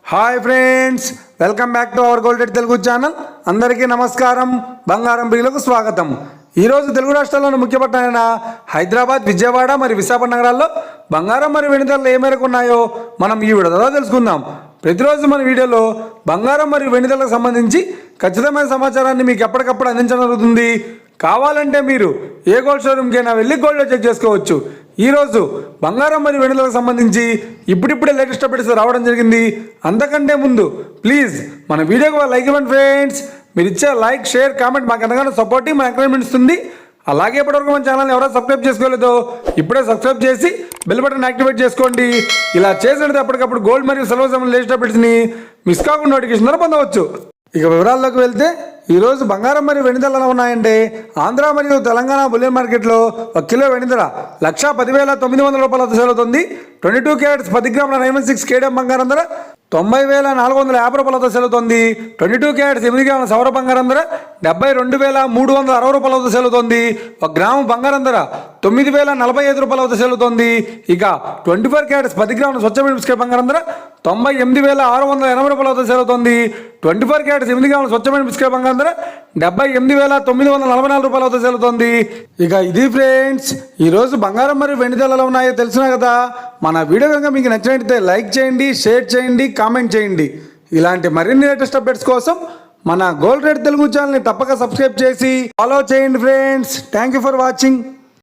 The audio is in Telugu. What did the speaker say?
Hi friends, welcome back to our gold rate Telugu channel. అందరికీ నమస్కారం. బంగారం ప్రియులకు స్వాగతం. ఈరోజు తెలుగు రాష్ట్రాల్లోని ముఖ్య పట్టణాలైన హైదరాబాద్, విజయవాడ మరియు విశాఖపట్నం నగరాల్లో బంగారం మరియు వెండి ధరలు ఏ మేరకు ఉన్నాయో మనం ఈ వీడియో ద్వారా తెలుసుకుందాం. ప్రతిరోజు మన వీడియోలో బంగారం మరియు వెండి ధరలకు సంబంధించి ఖచ్చితమైన సమాచారాన్ని మీకు ఎప్పటికప్పుడు అందించడం జరుగుతుంది. కావాలంటే మీరు ఏ గోల్డ్ షోరూమ్కైనా వెళ్ళి గోల్డ్ చెక్ చేసుకోవచ్చు. ఈరోజు బంగారం మరియు వెండిలకు సంబంధించి ఇప్పుడిప్పుడే లేటెస్ట్ అప్డేట్స్ రావడం జరిగింది. అంతకంటే ముందు ప్లీజ్ మన వీడియోకి లైక్ ఇవ్వండి ఫ్రెండ్స్. మీరు ఇచ్చే లైక్, షేర్, కామెంట్ మాకు ఎంతగానో సపోర్టివ్, మన ఎంకరేజ్మెంట్ ఇస్తుంది. అలాగే ఇప్పటివరకు మన ఛానల్ ఎవరైనా సబ్స్క్రైబ్ చేసుకోలేదో ఇప్పుడే సబ్స్క్రైబ్ చేసి బెల్ బటన్ యాక్టివేట్ చేసుకోండి. ఇలా చేసినట్టు అప్పటికప్పుడు గోల్డ్ మరియు సిల్వర్ సంబంధించిన లేటెస్ట్ అప్డేట్స్ని మిస్ కాకుండా నోటిఫికేషన్ ద్వారా పొందవచ్చు. ఇక వివరాల్లోకి వెళ్తే ఈరోజు బంగారం మరియు వెండి ధరలు ఎలా ఉన్నాయంటే, ఆంధ్ర మరియు తెలంగాణ బులియన్ మార్కెట్లో 1 కిలో వెండి ధర 1,10,900 రూపాయల వద్ద సేల్ అవుతుంది. 22 క్యారెట్స్ 10 గ్రాముల 916 కేడియం బంగారం ధర 90,450 రూపాయల వద్ద సేల్ అవుతుంది. 22 క్యారెట్స్ 8 గ్రాముల సౌర బంగారం ధర 72,360 రూపాయల వద్ద సేల్ అవుతుంది. 1 గ్రాము బంగారం ధర 9,045 రూపాయల వద్ద సేల్ అవుతుంది. ఇక 24 క్యారెట్స్ 10 గ్రాముల స్వచ్ఛమైన బిస్కెట్ బంగారం ధర 98,680 రూపాయల వద్ద సేల్ అవుతుంది. 24 క్యారెట్స్ 8 గ్రాముల స్వచ్ఛమైన బిస్కెట్ బంగారం ధర 78,944 రూపాయల వద్ద సేల్ అవుతుంది. ఇక ఇది ఫ్రెండ్స్, ఈరోజు బంగారం మరియు వెండి ధరలు ఎలా ఉన్నాయో తెలిసినా కదా. మన వీడియో కనుక మీకు నచ్చినట్లయితే లైక్ చేయండి, షేర్ చేయండి, కామెంట్ చేయండి. ఇలాంటి మరిన్ని లేటెస్ట్ అప్డేట్స్ కోసం మన గోల్డ్ రేట్ తెలుగు ఛానల్ని తప్పక సబ్స్క్రైబ్ చేసి ఫాలో చేయండి friends. Thank you for watching.